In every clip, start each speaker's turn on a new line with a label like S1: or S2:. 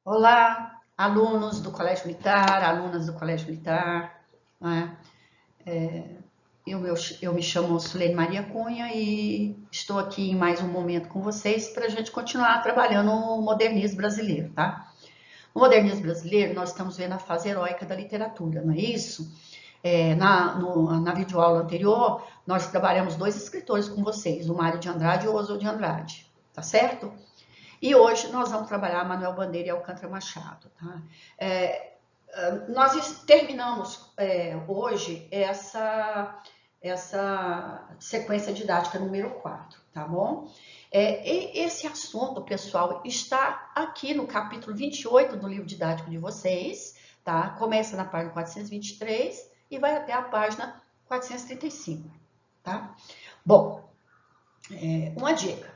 S1: Olá, alunos do Colégio Militar, alunas do Colégio Militar, né? Eu me chamo Sulene Maria Cunha e estou aqui em mais um momento com vocês para a gente continuar trabalhando o modernismo brasileiro, tá? No modernismo brasileiro, nós estamos vendo a fase heróica da literatura, não é isso? Na videoaula anterior, nós trabalhamos dois escritores com vocês, o Mário de Andrade e o Oswald de Andrade, tá certo? E hoje nós vamos trabalhar Manuel Bandeira e Alcântara Machado. Tá? Nós terminamos hoje essa sequência didática número 4, tá bom? Esse assunto, pessoal, está aqui no capítulo 28 do livro didático de vocês, tá? Começa na página 423 e vai até a página 435, tá? Bom, uma dica.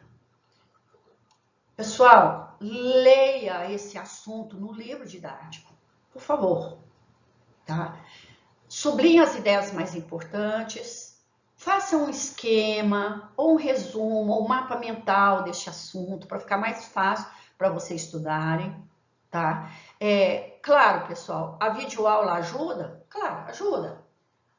S1: Pessoal, leia esse assunto no livro didático, por favor, tá? Sublinhe as ideias mais importantes, faça um esquema, ou um resumo, ou um mapa mental deste assunto, para ficar mais fácil para vocês estudarem, tá? Claro, pessoal, a videoaula ajuda? Claro, ajuda.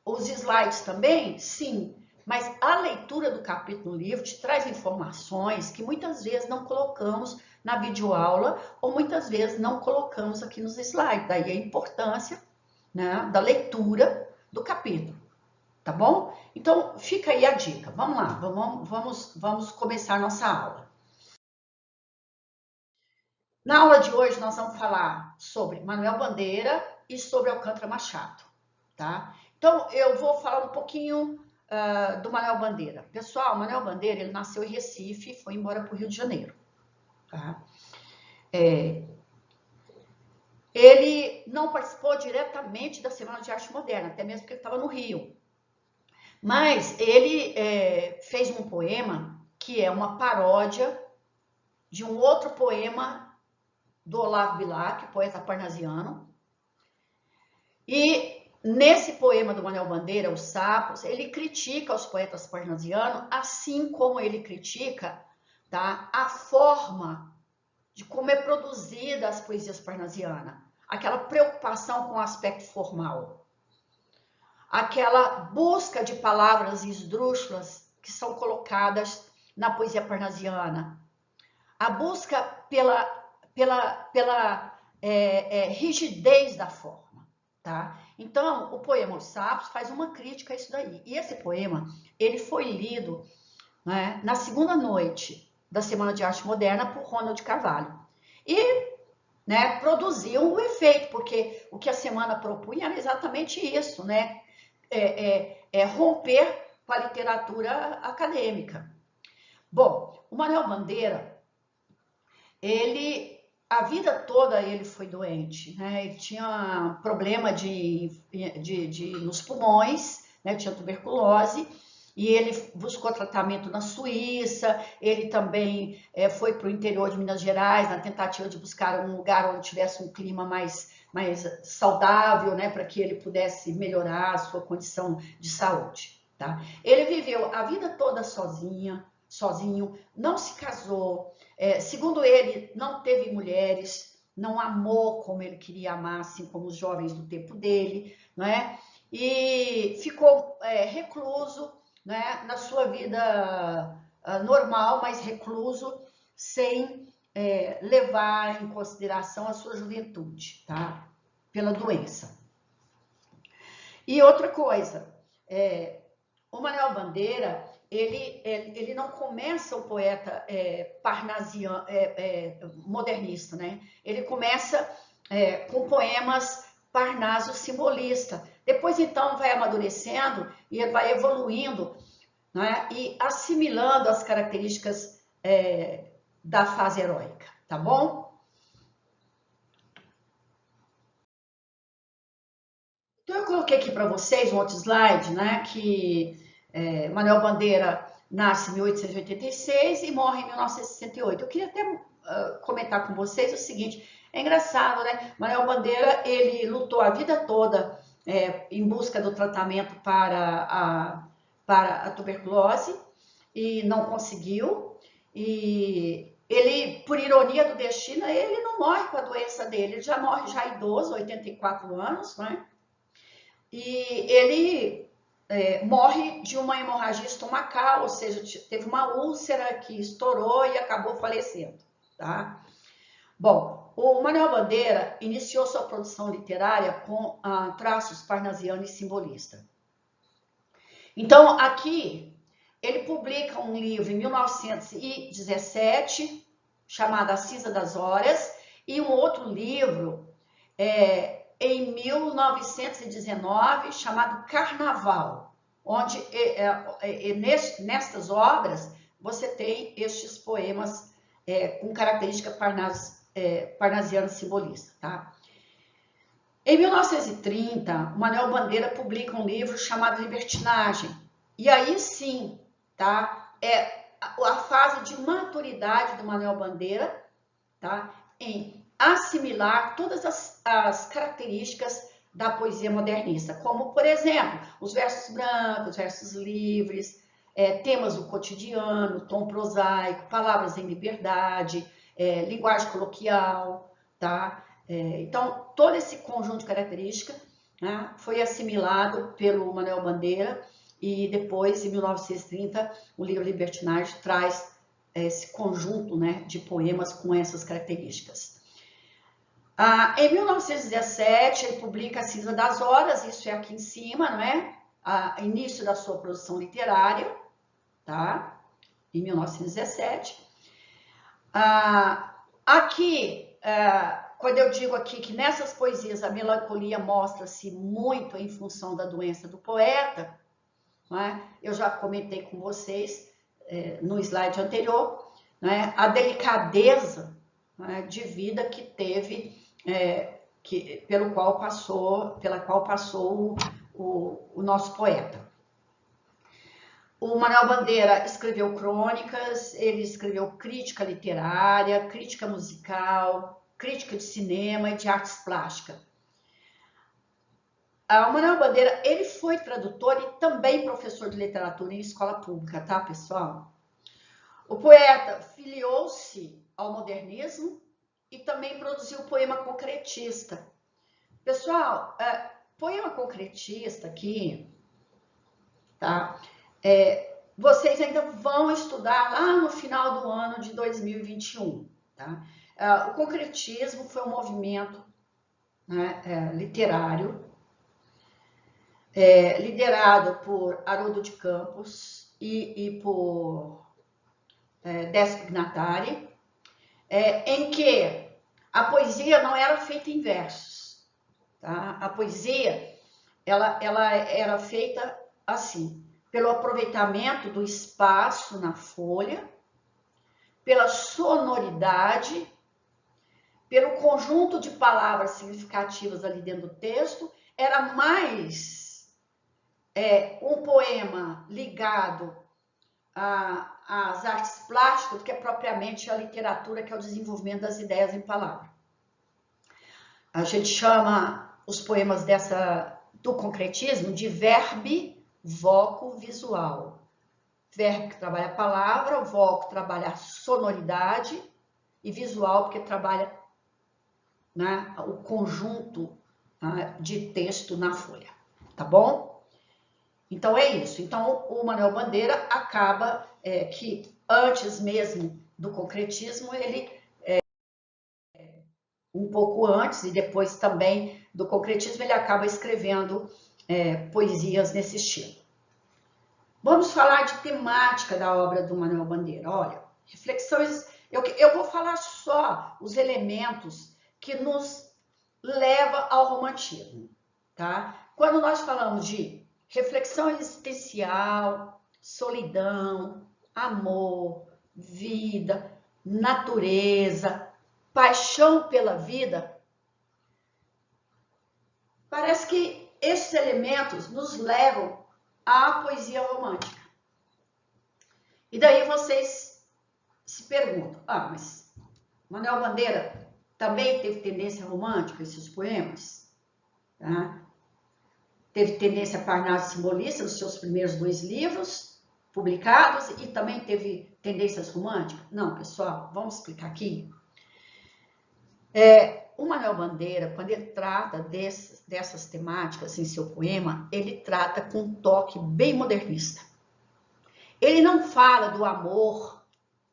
S1: Os slides também? Sim. Mas a leitura do capítulo do livro te traz informações que muitas vezes não colocamos na videoaula ou muitas vezes não colocamos aqui nos slides. Daí a importância, né, da leitura do capítulo, tá bom? Então, fica aí a dica. Vamos lá, vamos começar nossa aula. Na aula de hoje, nós vamos falar sobre Manuel Bandeira e sobre Alcântara Machado, tá? Então, eu vou falar um pouquinho do Manuel Bandeira. Pessoal, Manuel Bandeira, ele nasceu em Recife e foi embora para o Rio de Janeiro. Tá? Ele não participou diretamente da Semana de Arte Moderna, até mesmo porque ele estava no Rio. Mas ele fez um poema que é uma paródia de um outro poema do Olavo Bilac, poeta parnasiano. E nesse poema do Manuel Bandeira, Os Sapos, ele critica os poetas parnasianos, assim como ele critica, tá, a forma de como é produzida as poesias parnasianas. Aquela preocupação com o aspecto formal. Aquela busca de palavras esdrúxulas que são colocadas na poesia parnasiana. A busca pela rigidez da forma. Tá? Então, o poema Os Sapos faz uma crítica a isso daí. E esse poema, ele foi lido, né, na segunda noite da Semana de Arte Moderna por Ronald Carvalho. E, né, produziu um efeito, porque o que a semana propunha era exatamente isso, né? Romper com a literatura acadêmica. Bom, o Manuel Bandeira, a vida toda ele foi doente, né? Ele tinha problema nos pulmões, né? Tinha tuberculose, e ele buscou tratamento na Suíça, ele também foi para o interior de Minas Gerais, na tentativa de buscar um lugar onde tivesse um clima mais saudável, né? Para que ele pudesse melhorar a sua condição de saúde. Tá? Ele viveu a vida toda sozinho, não se casou, segundo ele, não teve mulheres, não amou como ele queria amar, assim como os jovens do tempo dele, não é? E ficou recluso, né, na sua vida normal, mas recluso, sem levar em consideração a sua juventude, tá? Pela doença. E outra coisa, o Manuel Bandeira, ele não começa o poeta parnasiano, modernista, né? Ele começa com poemas parnásio simbolista. Depois, então, vai amadurecendo e vai evoluindo, né? E assimilando as características da fase heróica, tá bom? Então, eu coloquei aqui para vocês um outro slide, né? Que Manuel Bandeira nasce em 1886 e morre em 1968. Eu queria até comentar com vocês o seguinte: é engraçado, né? Manuel Bandeira, ele lutou a vida toda em busca do tratamento para a tuberculose e não conseguiu. E ele, por ironia do destino, ele não morre com a doença dele, ele já morre já idoso, 84 anos, né? E ele morre de uma hemorragia estomacal, ou seja, teve uma úlcera que estourou e acabou falecendo, tá? Bom, o Manuel Bandeira iniciou sua produção literária com traços parnasiano e simbolista. Então, aqui, ele publica um livro em 1917, chamado A Cinza das Horas, e um outro livro em 1919, chamado Carnaval, onde nestas obras você tem estes poemas com característica parnasiana simbolista, tá? Em 1930, Manuel Bandeira publica um livro chamado Libertinagem, e aí sim, tá? A fase de maturidade do Manuel Bandeira, tá? Em assimilar todas as características da poesia modernista, como, por exemplo, os versos brancos, versos livres, temas do cotidiano, tom prosaico, palavras em liberdade, linguagem coloquial, tá? Então, todo esse conjunto de características, né, foi assimilado pelo Manuel Bandeira e depois, em 1930, o livro Libertinagem traz esse conjunto, né, de poemas com essas características. Em 1917, ele publica A Cinza das Horas, isso é aqui em cima, não é? Início da sua produção literária, tá? Em 1917. Aqui, quando eu digo aqui que nessas poesias a melancolia mostra-se muito em função da doença do poeta, não é? Eu já comentei com vocês no slide anterior, não é? A delicadeza, não é, de vida que teve, pela qual passou o nosso poeta. O Manuel Bandeira escreveu crônicas, ele escreveu crítica literária, crítica musical, crítica de cinema e de artes plásticas. O Manuel Bandeira, ele foi tradutor e também professor de literatura em escola pública, tá, pessoal? O poeta filiou-se ao modernismo e também produziu poema concretista. Pessoal, poema concretista aqui, tá? Vocês ainda vão estudar lá no final do ano de 2021, tá? O concretismo foi um movimento, né, literário, liderado por Haroldo de Campos e por Décio Pignatari, em que a poesia não era feita em versos, tá? A poesia ela era feita assim, pelo aproveitamento do espaço na folha, pela sonoridade, pelo conjunto de palavras significativas ali dentro do texto. Era mais um poema ligado às artes plásticas do que propriamente à literatura, que é o desenvolvimento das ideias em palavra. A gente chama os poemas do concretismo de verbe, voco, visual. Verbo que trabalha a palavra, voco trabalha a sonoridade e visual porque trabalha, né, o conjunto, né, de texto na folha, tá bom? Então é isso. Então o Manuel Bandeira acaba que antes mesmo do concretismo, ele um pouco antes e depois também do concretismo, ele acaba escrevendo poesias nesse estilo. Vamos falar de temática da obra do Manuel Bandeira. Olha, reflexões. Eu vou falar só os elementos que nos leva ao romantismo, tá? Quando nós falamos de reflexão existencial, solidão, amor, vida, natureza, paixão pela vida, parece que esses elementos nos levam à poesia romântica. E daí vocês se perguntam, mas Manuel Bandeira também teve tendência romântica em seus poemas? Tá? Teve tendência parnásio simbolista nos seus primeiros 2 livros, publicados e também teve tendências românticas? Não, pessoal, vamos explicar aqui. O Manuel Bandeira, quando ele trata dessas temáticas em seu poema, ele trata com um toque bem modernista. Ele não fala do amor,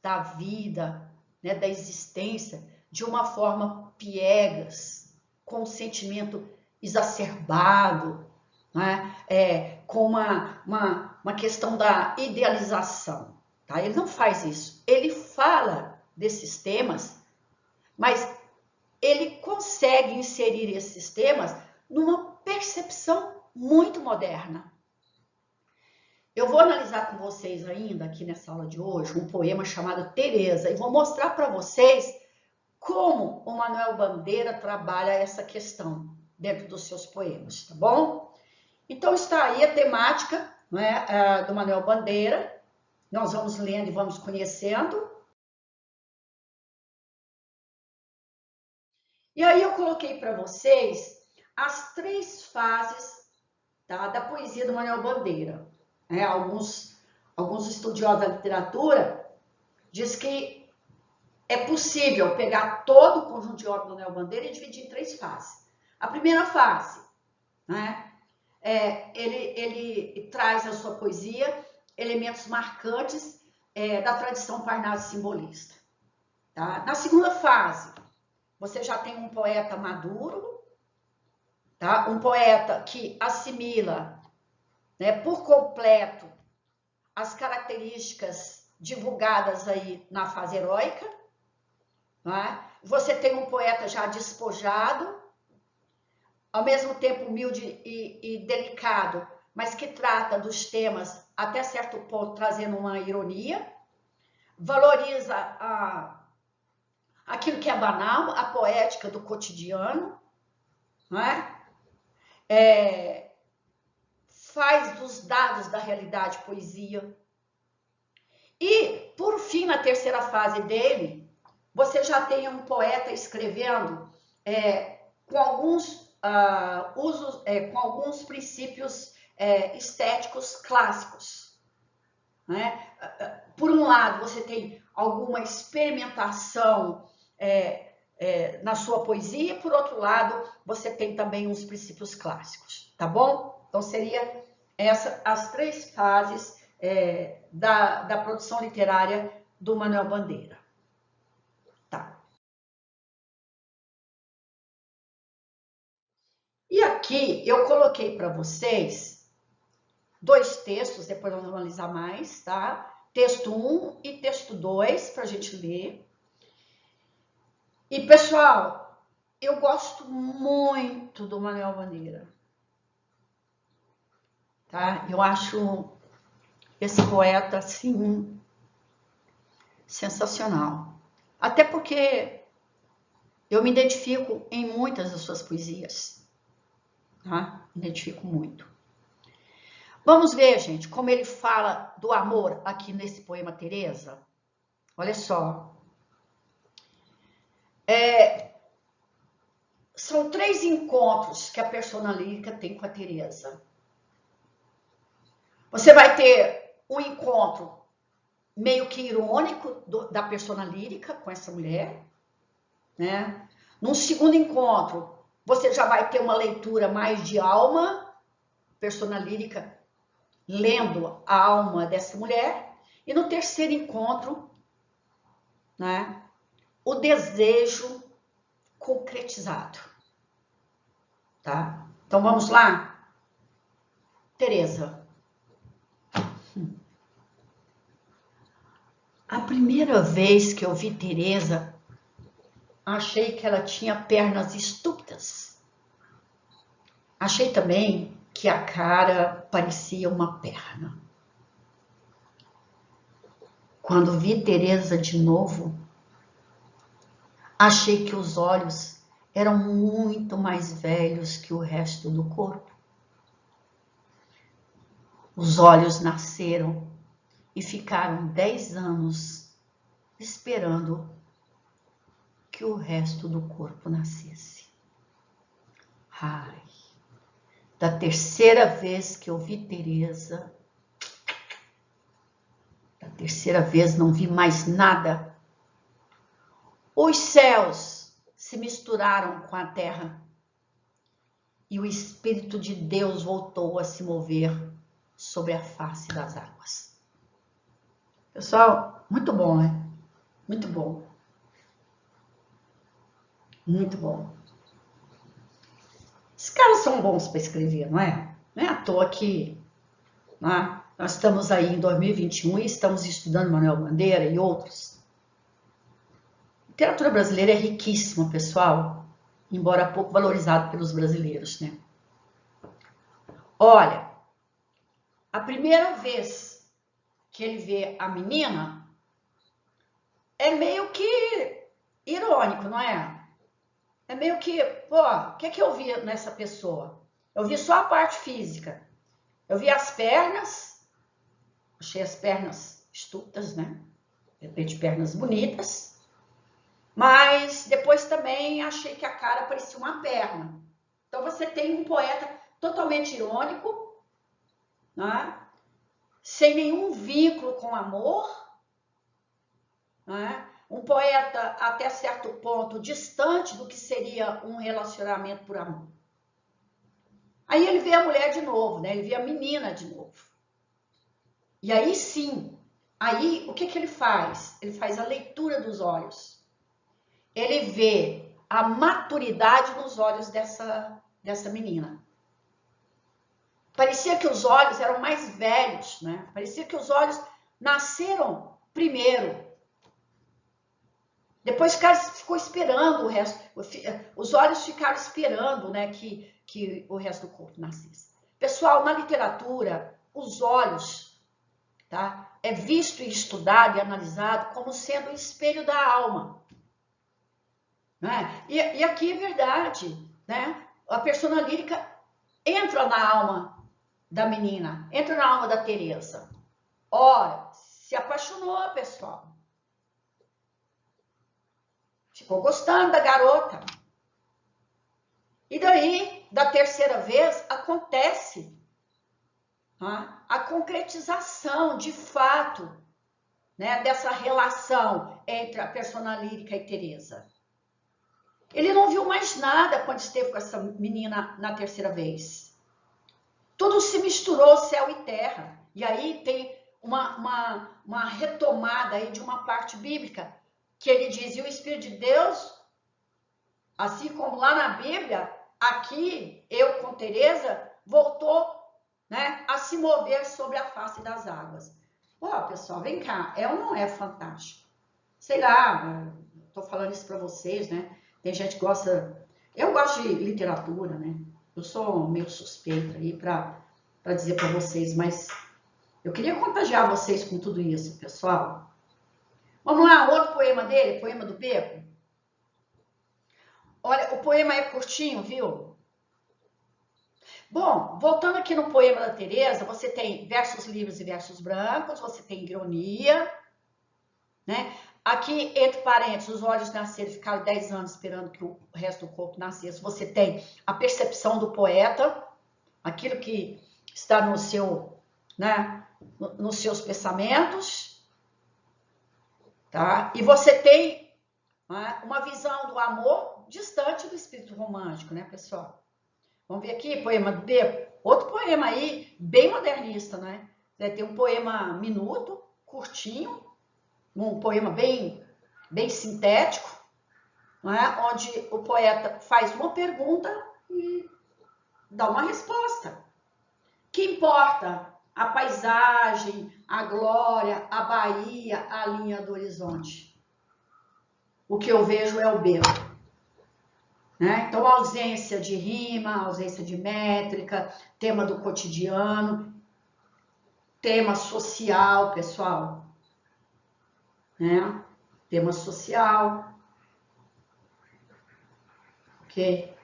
S1: da vida, né, da existência, de uma forma piegas, com um sentimento exacerbado, né, com uma questão da idealização. Tá? Ele não faz isso. Ele fala desses temas, mas ele consegue inserir esses temas numa percepção muito moderna. Eu vou analisar com vocês ainda, aqui nessa aula de hoje, um poema chamado Teresa, e vou mostrar para vocês como o Manuel Bandeira trabalha essa questão dentro dos seus poemas, tá bom? Então está aí a temática, né, do Manuel Bandeira. Nós vamos lendo e vamos conhecendo. E aí eu coloquei para vocês as 3 fases, tá, da poesia do Manuel Bandeira. Alguns estudiosos da literatura dizem que é possível pegar todo o conjunto de obras do Manuel Bandeira e dividir em 3 fases. A primeira fase, né, ele traz à sua poesia elementos marcantes da tradição parnasa simbolista. Tá? Na segunda fase, você já tem um poeta maduro, tá? Um poeta que assimila, né, por completo as características divulgadas aí na fase heróica. Né? Você tem um poeta já despojado, ao mesmo tempo humilde e delicado, mas que trata dos temas até certo ponto trazendo uma ironia, valoriza aquilo que é banal, a poética do cotidiano, não é? Faz dos dados da realidade poesia. E, por fim, na terceira fase dele, você já tem um poeta escrevendo com alguns com alguns princípios estéticos clássicos. Né? Por um lado, você tem alguma experimentação na sua poesia, por outro lado, você tem também uns princípios clássicos, tá bom? Então, seria as 3 fases da produção literária do Manuel Bandeira. Tá. E aqui eu coloquei para vocês 2 textos, depois nós vamos analisar mais, tá? Texto 1 e texto 2, para a gente ler. E, pessoal, eu gosto muito do Manuel Bandeira. Tá? Eu acho esse poeta, assim, sensacional. Até porque eu me identifico em muitas das suas poesias. Tá? Me identifico muito. Vamos ver, gente, como ele fala do amor aqui nesse poema Teresa. Olha só. São 3 encontros que a persona lírica tem com a Teresa. Você vai ter um encontro meio que irônico da persona lírica com essa mulher, né? Num segundo encontro, você já vai ter uma leitura mais de alma, persona lírica lendo a alma dessa mulher. E no terceiro encontro, né, o desejo concretizado. Tá? Então vamos lá? Teresa. A primeira vez que eu vi Teresa, achei que ela tinha pernas estúpidas. Achei também que a cara parecia uma perna. Quando vi Teresa de novo, achei que os olhos eram muito mais velhos que o resto do corpo. Os olhos nasceram e ficaram 10 anos esperando que o resto do corpo nascesse. Ai, da terceira vez que eu vi Teresa, Terceira vez, não vi mais nada. Os céus se misturaram com a terra e o Espírito de Deus voltou a se mover sobre a face das águas. Pessoal, muito bom, né? Muito bom. Muito bom. Esses caras são bons para escrever, não é? Não é à toa que, né, nós estamos aí em 2021 e estamos estudando Manuel Bandeira e outros. A literatura brasileira é riquíssima, pessoal, embora pouco valorizada pelos brasileiros, né? Olha, a primeira vez que ele vê a menina é meio que irônico, não é? É meio que, pô, o que é que eu vi nessa pessoa? Eu vi só a parte física. Eu vi as pernas, achei as pernas estúpidas, né? De repente, pernas bonitas. Mas depois também achei que a cara parecia uma perna. Então você tem um poeta totalmente irônico, né? Sem nenhum vínculo com amor, né? Um poeta até certo ponto distante do que seria um relacionamento por amor. Aí ele vê a mulher de novo, né? Ele vê a menina de novo. E aí sim, aí o que ele faz? Ele faz a leitura dos olhos. Ele vê a maturidade nos olhos dessa menina. Parecia que os olhos eram mais velhos, né? Parecia que os olhos nasceram primeiro. Depois o cara ficou esperando o resto, os olhos ficaram esperando, né, que o resto do corpo nascesse. Pessoal, na literatura, os olhos, tá, é visto e estudado e analisado como sendo o espelho da alma. Né? E aqui é verdade, né? A persona lírica entra na alma da menina, entra na alma da Teresa. Ora, se apaixonou, pessoal. Ficou gostando da garota. E daí, da terceira vez, acontece, tá, a concretização, de fato, né, dessa relação entre a persona lírica e Teresa. Ele não viu mais nada quando esteve com essa menina na terceira vez. Tudo se misturou, céu e terra. E aí tem uma retomada aí de uma parte bíblica, que ele diz, e o Espírito de Deus, assim como lá na Bíblia, aqui, eu com Teresa, voltou, né, a se mover sobre a face das águas. Pô, pessoal, vem cá, é ou não é fantástico? Sei lá, tô falando isso para vocês, né? Tem gente que gosta... Eu gosto de literatura, né? Eu sou meio suspeita aí para dizer para vocês, mas eu queria contagiar vocês com tudo isso, pessoal. Vamos lá, outro poema dele, poema do Beco. Olha, o poema é curtinho, viu? Bom, voltando aqui no poema da Teresa, você tem versos livres e versos brancos, você tem ironia, né? Aqui, entre parênteses, os olhos nasceram, ficaram 10 anos esperando que o resto do corpo nascesse. Você tem a percepção do poeta, aquilo que está no seu, né, nos seus pensamentos, tá? E você tem, né, uma visão do amor distante do espírito romântico, né, pessoal? Vamos ver aqui, poema do Beco. Outro poema aí, bem modernista, né? Tem um poema minuto, curtinho, um poema bem sintético, não é? Onde o poeta faz uma pergunta e dá uma resposta. Que importa a paisagem, a glória, a Bahia, a linha do horizonte? O que eu vejo é o beco. Né? Então, ausência de rima, ausência de métrica, tema do cotidiano, tema social, pessoal. Né? Tema social. Ok?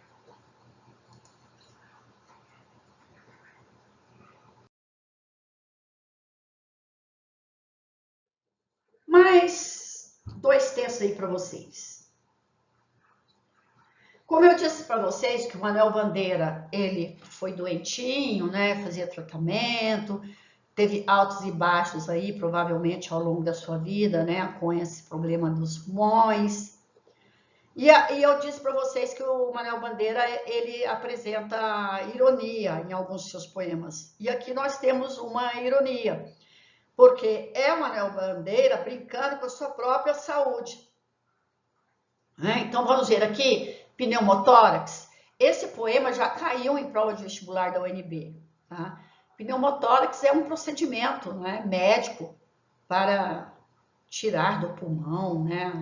S1: Mais 2 textos aí para vocês. Como eu disse para vocês que o Manuel Bandeira, ele foi doentinho, né? Fazia tratamento, teve altos e baixos aí, provavelmente ao longo da sua vida, né, com esse problema dos pulmões. E eu disse para vocês que o Manuel Bandeira, ele apresenta ironia em alguns de seus poemas. E aqui nós temos uma ironia, porque é o Manuel Bandeira brincando com a sua própria saúde. Então, vamos ver aqui, pneumotórax. Esse poema já caiu em prova de vestibular da UNB, tá? Pneumotórax é um procedimento, né, médico para tirar do pulmão, né,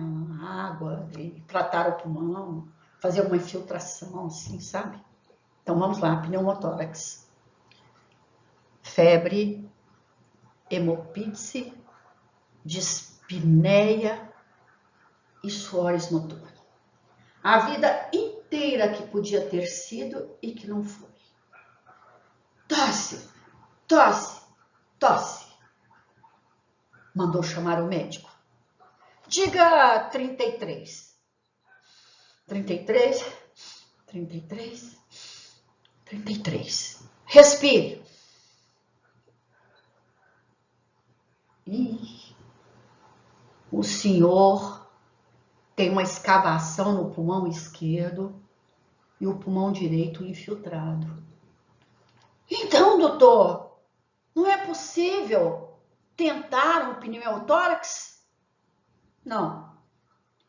S1: a água, e tratar o pulmão, fazer uma infiltração, assim, sabe? Então, vamos lá, pneumotórax. Febre, hemoptise, dispneia e suores noturnos. A vida inteira que podia ter sido e que não foi. Tosse, tosse, tosse. Mandou chamar o médico. Diga 33. 33, 33, 33. Respire. Ih, o senhor tem uma escavação no pulmão esquerdo e o pulmão direito infiltrado. Então, doutor, não é possível tentar um pneumotórax? Não.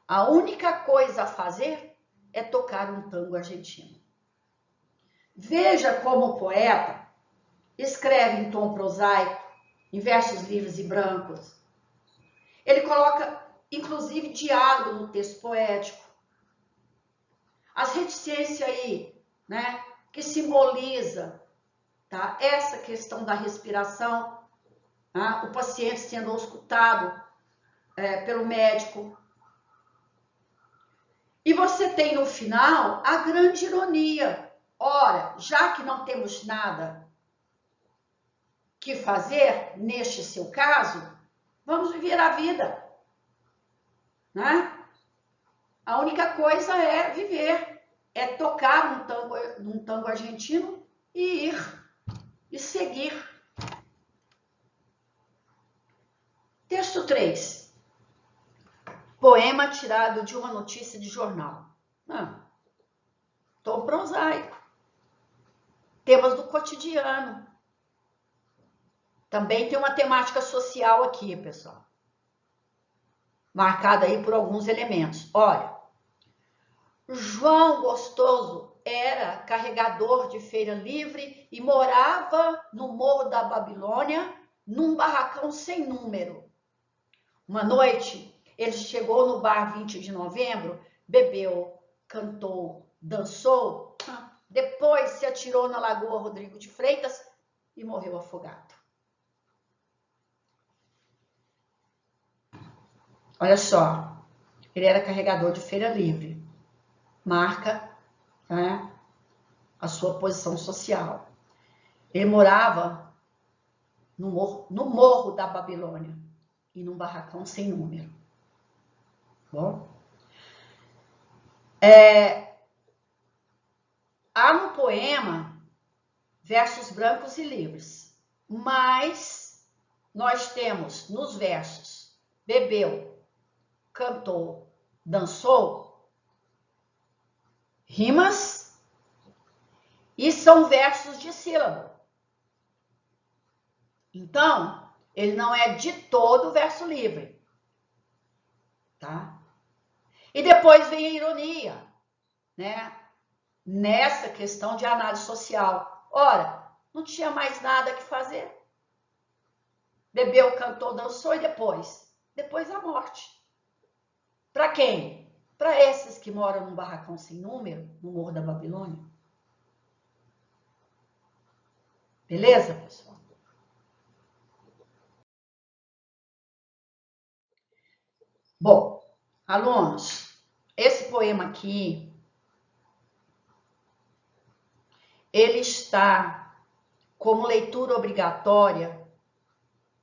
S1: A única coisa a fazer é tocar um tango argentino. Veja como o poeta escreve em tom prosaico, em versos livres e brancos. Ele coloca, inclusive, diálogo no texto poético. As reticências aí, né, que simboliza, tá, essa questão da respiração, tá, o paciente sendo auscultado pelo médico. E você tem no final a grande ironia. Ora, já que não temos nada que fazer neste seu caso, vamos viver a vida, né? A única coisa é viver, é tocar um tango argentino e ir, e seguir. Texto 3. Poema tirado de uma notícia de jornal. Tom prosaico. Temas do cotidiano. Também tem uma temática social aqui, pessoal. Marcada aí por alguns elementos. Olha, João Gostoso era carregador de feira livre e morava no Morro da Babilônia, num barracão sem número. Uma noite, ele chegou no bar 20 de novembro, bebeu, cantou, dançou, depois se atirou na Lagoa Rodrigo de Freitas e morreu afogado. Olha só, ele era carregador de feira livre, marca, né, a sua posição social. Ele morava no Morro da Babilônia e num barracão sem número. Bom, há no poema versos brancos e livres, mas nós temos nos versos bebeu, cantou, dançou, rimas e são versos de sílabo. Então, ele não é de todo verso livre, tá? E depois vem a ironia, né? Nessa questão de análise social. Ora, não tinha mais nada que fazer. Bebeu, cantou, dançou e depois? Depois a morte. Para quem? Para esses que moram num barracão sem número, no Morro da Babilônia. Beleza, pessoal? Bom, alunos, esse poema aqui, ele está como leitura obrigatória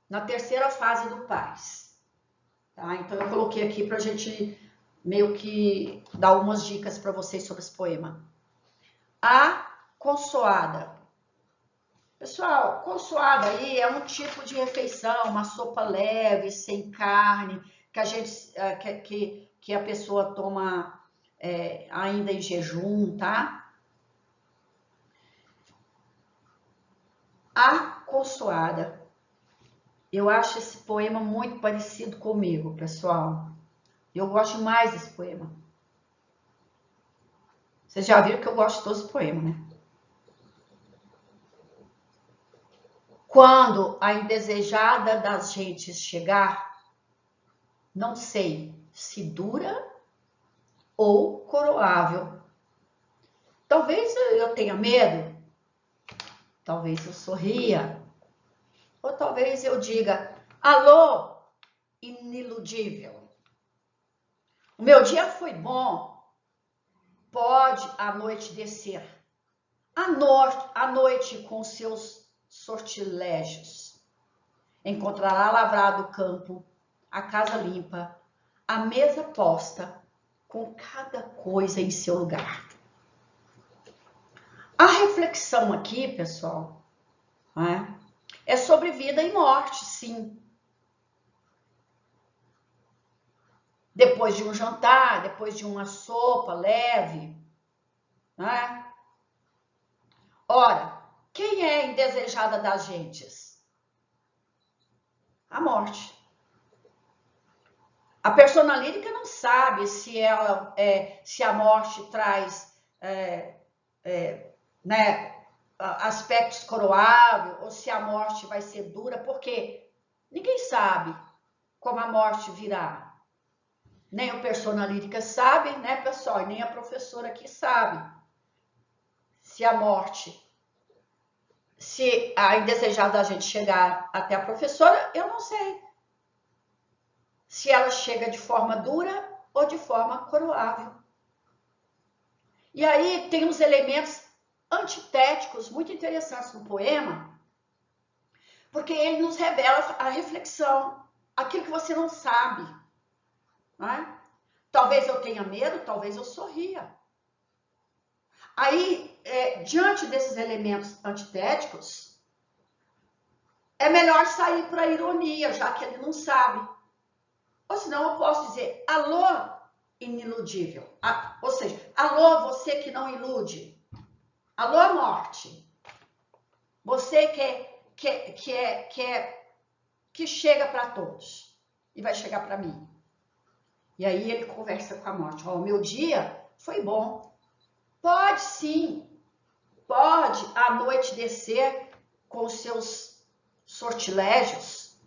S1: na terceira fase do PAS. Tá? Então, eu coloquei aqui para a gente meio que dar algumas dicas para vocês sobre esse poema. A consoada. Pessoal, consoada aí é um tipo de refeição, uma sopa leve, sem carne, que a gente, que a pessoa toma ainda em jejum, tá? A Consoada. Eu acho esse poema muito parecido comigo, pessoal. Eu gosto mais desse poema. Vocês já viram que eu gosto de todos os poemas, né? Quando a indesejada das gentes chegar, não sei se dura ou coroável. Talvez eu tenha medo, talvez eu sorria, ou talvez eu diga, alô, iniludível. O meu dia foi bom, pode a noite descer. A noite com seus sortilégios. Encontrará lavrado o campo, a casa limpa, a mesa posta, com cada coisa em seu lugar. A reflexão aqui, pessoal, é sobre vida e morte, sim. Depois de um jantar, depois de uma sopa leve, né? Ora, quem é indesejada das gentes? A morte. A persona lírica não sabe se ela, se a morte traz, né, aspectos coroáveis ou se a morte vai ser dura, porque ninguém sabe como a morte virá. Nem o persona lírica sabe, né, pessoal? E nem a professora aqui sabe se a morte, se a indesejada da gente chegar até a professora, eu não sei. Se ela chega de forma dura ou de forma coroável. E aí tem uns elementos antitéticos muito interessantes no poema, porque ele nos revela a reflexão, aquilo que você não sabe. Né? Talvez eu tenha medo, talvez eu sorria. Aí, diante desses elementos antitéticos, é melhor sair para a ironia, já que ele não sabe. Ou senão eu posso dizer, alô, iniludível. Ou seja, alô, você que não ilude. Alô, morte. Você que chega para todos e vai chegar para mim. E aí ele conversa com a morte. O meu dia foi bom. Pode sim. Pode a noite descer com os seus sortilégios.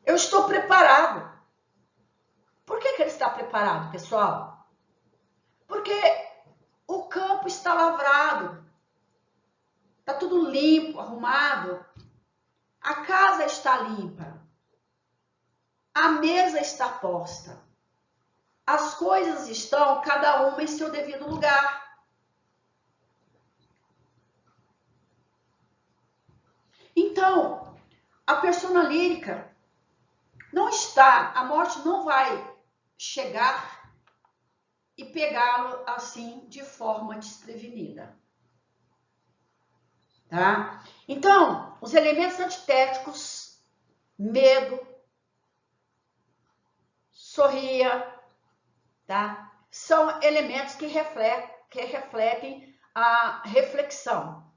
S1: Eu estou preparado. Por que ele está preparado, pessoal? Porque o campo está lavrado. Está tudo limpo, arrumado. A casa está limpa. A mesa está posta. As coisas estão, cada uma em seu devido lugar. Então, a persona lírica não está, a morte não vai chegar e pegá-lo assim de forma desprevenida. Tá? Então, os elementos antitéticos, medo, sorria, tá? São elementos que refletem a reflexão.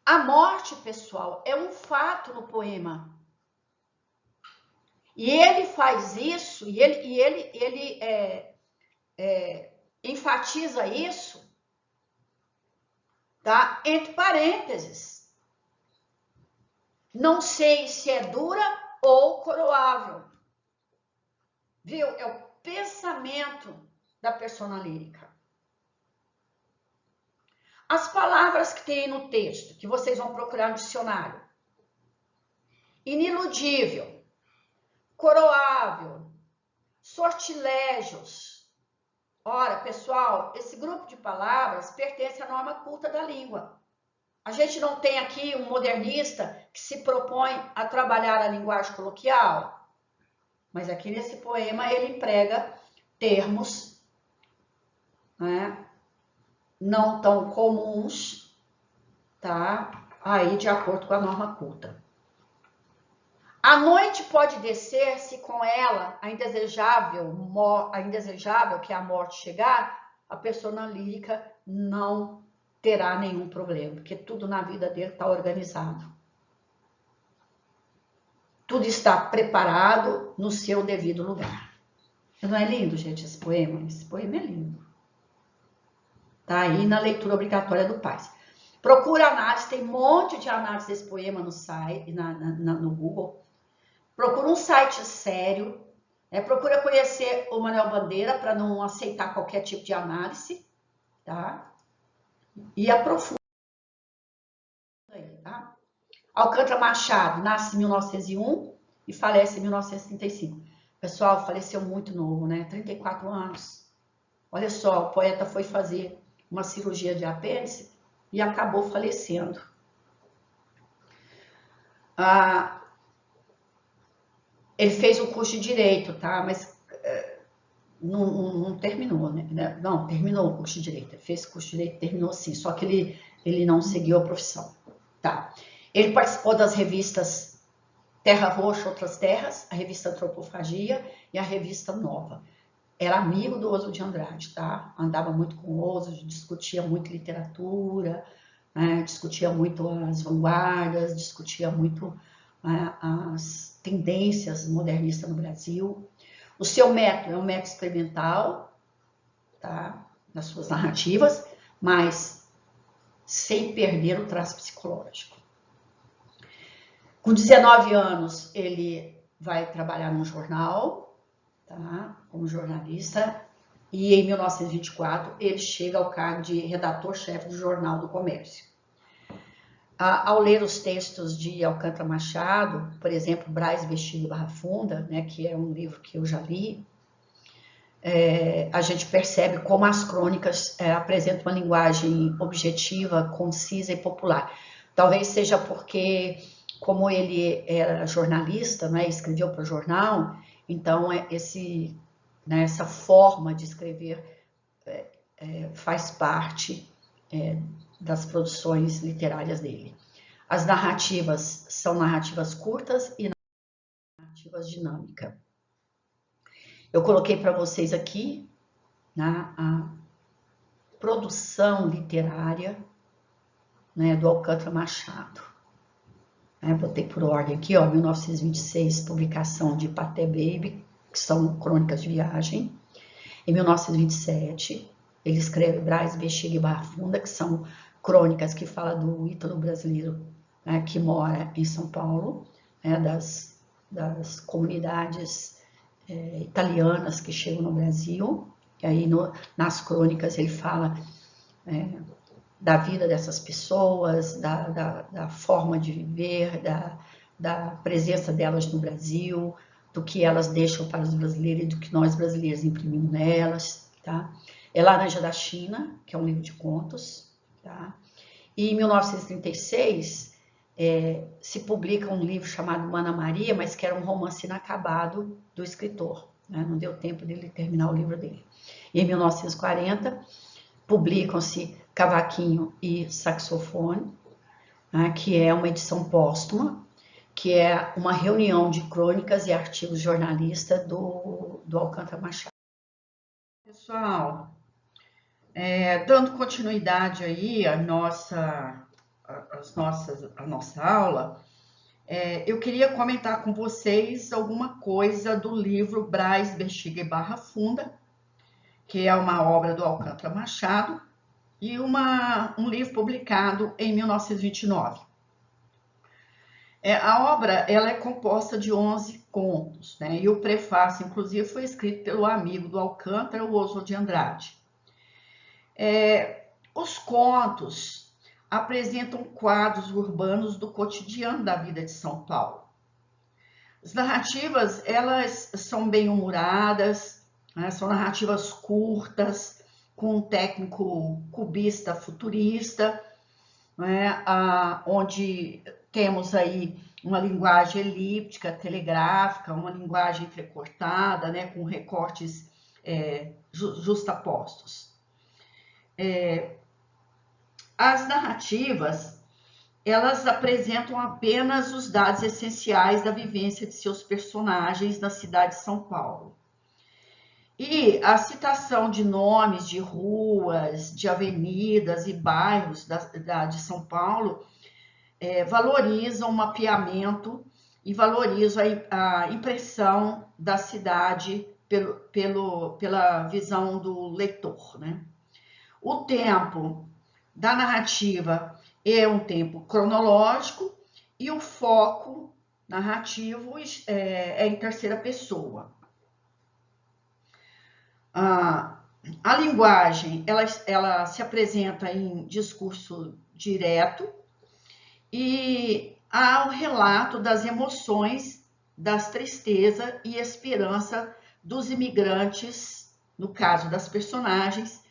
S1: A morte, pessoal, é um fato no poema. E ele faz isso, e ele enfatiza isso, tá? Entre parênteses. Não sei se é dura ou coroável. Viu? É o pensamento da persona lírica. As palavras que tem no texto, que vocês vão procurar no dicionário. Iniludível, coroável, sortilégios. Ora, pessoal, esse grupo de palavras pertence à norma culta da língua. A gente não tem aqui um modernista que se propõe a trabalhar a linguagem coloquial, mas aqui nesse poema ele emprega termos, né, não tão comuns, tá? Aí, de acordo com a norma culta. A noite pode descer se com ela a indesejável, que é a morte chegar, a persona lírica não terá nenhum problema, porque tudo na vida dele está organizado. Tudo está preparado no seu devido lugar. Não é lindo, gente, esse poema? Esse poema é lindo. Tá aí na leitura obrigatória do Paz. Procura análise, tem um monte de análise desse poema no site, no Google. Procura um site sério, procura conhecer o Manuel Bandeira para não aceitar qualquer tipo de análise, tá? E aprofunda aí, tá? Alcântara Machado nasce em 1901 e falece em 1935. Pessoal, faleceu muito novo, né? 34 anos. Olha só, o poeta foi fazer uma cirurgia de apêndice e acabou falecendo. Ele fez o curso de Direito, tá? Mas não terminou, né? Não, terminou o curso de Direito. Ele fez o curso de Direito, terminou sim, só que ele não seguiu a profissão, tá? Ele participou das revistas Terra Roxa, Outras Terras, a revista Antropofagia e a revista Nova. Era amigo do Oswald de Andrade, tá? Andava muito com o Oswald, discutia muito literatura, né? Discutia muito as vanguardas, discutia muito as tendências modernistas no Brasil. O seu método é um método experimental, tá? Nas suas narrativas, mas sem perder o traço psicológico. Com 19 anos, ele vai trabalhar num jornal, tá? Como jornalista, e em 1924 ele chega ao cargo de redator-chefe do Jornal do Comércio. Ao ler os textos de Alcântara Machado, por exemplo, Braz, Bexiga e Barra Funda, né, que é um livro que eu já li, a gente percebe como as crônicas apresentam uma linguagem objetiva, concisa e popular. Talvez seja porque, como ele era jornalista, né, escreveu para o jornal, então essa forma de escrever faz parte das produções literárias dele. As narrativas são narrativas curtas e narrativas dinâmicas. Eu coloquei para vocês aqui, né, a produção literária, né, do Alcântara Machado. Botei por ordem aqui, ó, 1926, publicação de Paté Baby, que são crônicas de viagem. Em 1927, ele escreve Braz, Bexiga e Barra Funda, que são crônicas que falam do ítalo brasileiro, né, que mora em São Paulo, né, das comunidades italianas que chegam no Brasil. E aí nas crônicas ele fala da vida dessas pessoas, da forma de viver, da presença delas no Brasil, do que elas deixam para os brasileiros e do que nós brasileiros imprimimos nelas, tá? É Laranja da China, que é um livro de contos, tá? E em 1936 se publica um livro chamado Mana Maria, mas que era um romance inacabado do escritor, né? Não deu tempo dele terminar o livro dele. E em 1940 publicam-se Cavaquinho e Saxofone, né, que é uma edição póstuma, que é uma reunião de crônicas e artigos jornalistas do Alcântara Machado. Pessoal, dando continuidade aí à nossa aula, eu queria comentar com vocês alguma coisa do livro Braz, Bexiga e Barra Funda, que é uma obra do Alcântara Machado, e um livro publicado em 1929. A obra ela é composta de 11 contos, né? E o prefácio, inclusive, foi escrito pelo amigo do Alcântara, o Oswald de Andrade. Os contos apresentam quadros urbanos do cotidiano da vida de São Paulo. As narrativas, elas são bem-humoradas, né? São narrativas curtas, com um técnico cubista futurista, né? Onde temos aí uma linguagem elíptica, telegráfica, uma linguagem entrecortada, né? Com recortes justapostos. As narrativas, elas apresentam apenas os dados essenciais da vivência de seus personagens na cidade de São Paulo. E a citação de nomes de ruas, de avenidas e bairros de São Paulo valorizam o mapeamento e valorizam a impressão da cidade pela visão do leitor, né? O tempo da narrativa é um tempo cronológico e o foco narrativo é em terceira pessoa. A linguagem, ela se apresenta em discurso direto e há o relato das emoções, das tristeza e esperança dos imigrantes, no caso das personagens,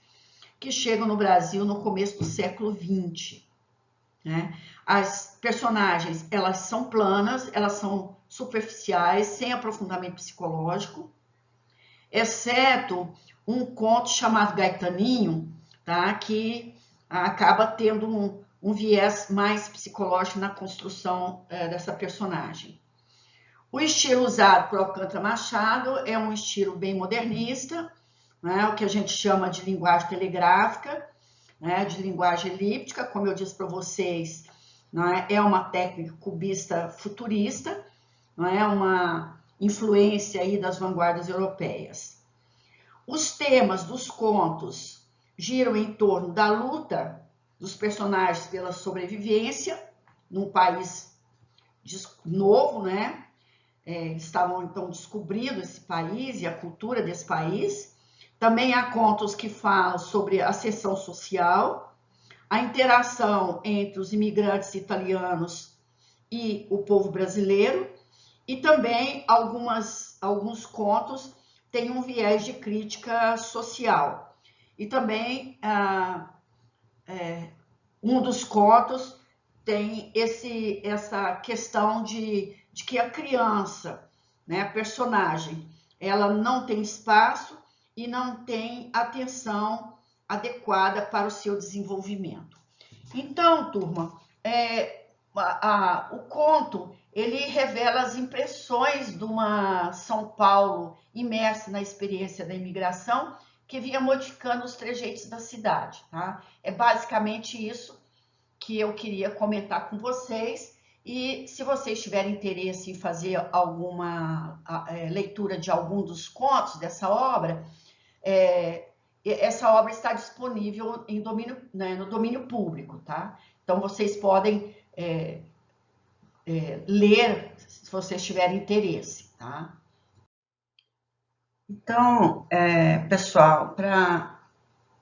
S1: que chegam no Brasil no começo do século XX. Né? As personagens, elas são planas, elas são superficiais, sem aprofundamento psicológico, exceto um conto chamado Gaetaninho, tá? Que acaba tendo um viés mais psicológico na construção dessa personagem. O estilo usado por Alcântara Machado é um estilo bem modernista, né? O que a gente chama de linguagem telegráfica, né? De linguagem elíptica, como eu disse para vocês, né? É uma técnica cubista futurista, não é uma influência aí das vanguardas europeias. Os temas dos contos giram em torno da luta dos personagens pela sobrevivência num país novo, né? Estavam então descobrindo esse país e a cultura desse país. Também há contos que falam sobre a ascensão social, a interação entre os imigrantes italianos e o povo brasileiro, e também alguns contos têm um viés de crítica social. E também um dos contos tem essa questão de que a criança, né, a personagem, ela não tem espaço e não tem atenção adequada para o seu desenvolvimento. Então, turma, o conto, ele revela as impressões de uma São Paulo imersa na experiência da imigração, que vinha modificando os trejeitos da cidade, tá? É basicamente isso que eu queria comentar com vocês. E se vocês tiverem interesse em fazer alguma leitura de algum dos contos dessa obra, essa obra está disponível em no domínio público, tá? Então, vocês podem ler se vocês tiverem interesse, tá? Então, pessoal, para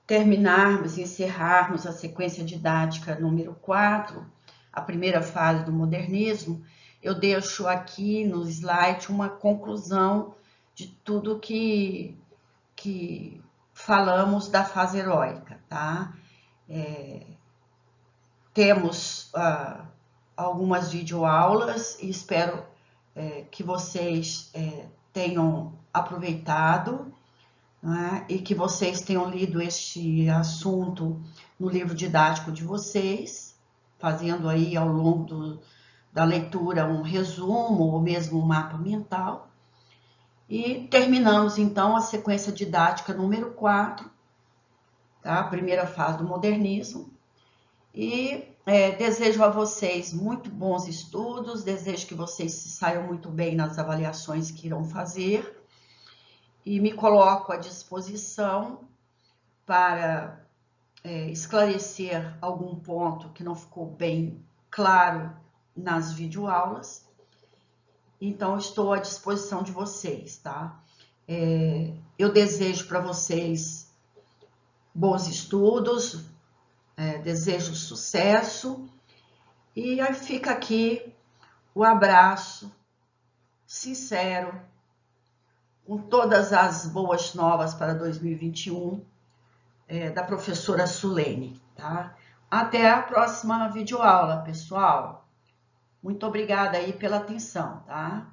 S1: terminarmos e encerrarmos a sequência didática número 4, a primeira fase do modernismo, eu deixo aqui no slide uma conclusão de tudo que falamos da fase heróica, tá? Temos algumas videoaulas e espero que vocês tenham aproveitado, né? E que vocês tenham lido este assunto no livro didático de vocês, fazendo aí ao longo da leitura um resumo ou mesmo um mapa mental. E terminamos então a sequência didática número 4, tá? A primeira fase do modernismo. E desejo a vocês muito bons estudos, desejo que vocês se saiam muito bem nas avaliações que irão fazer. E me coloco à disposição para esclarecer algum ponto que não ficou bem claro nas videoaulas. Então, estou à disposição de vocês, tá? Eu desejo para vocês bons estudos, desejo sucesso, e aí fica aqui o abraço sincero, com todas as boas novas para 2021, da professora Sulene, tá? Até a próxima videoaula, pessoal. Muito obrigada aí pela atenção, tá?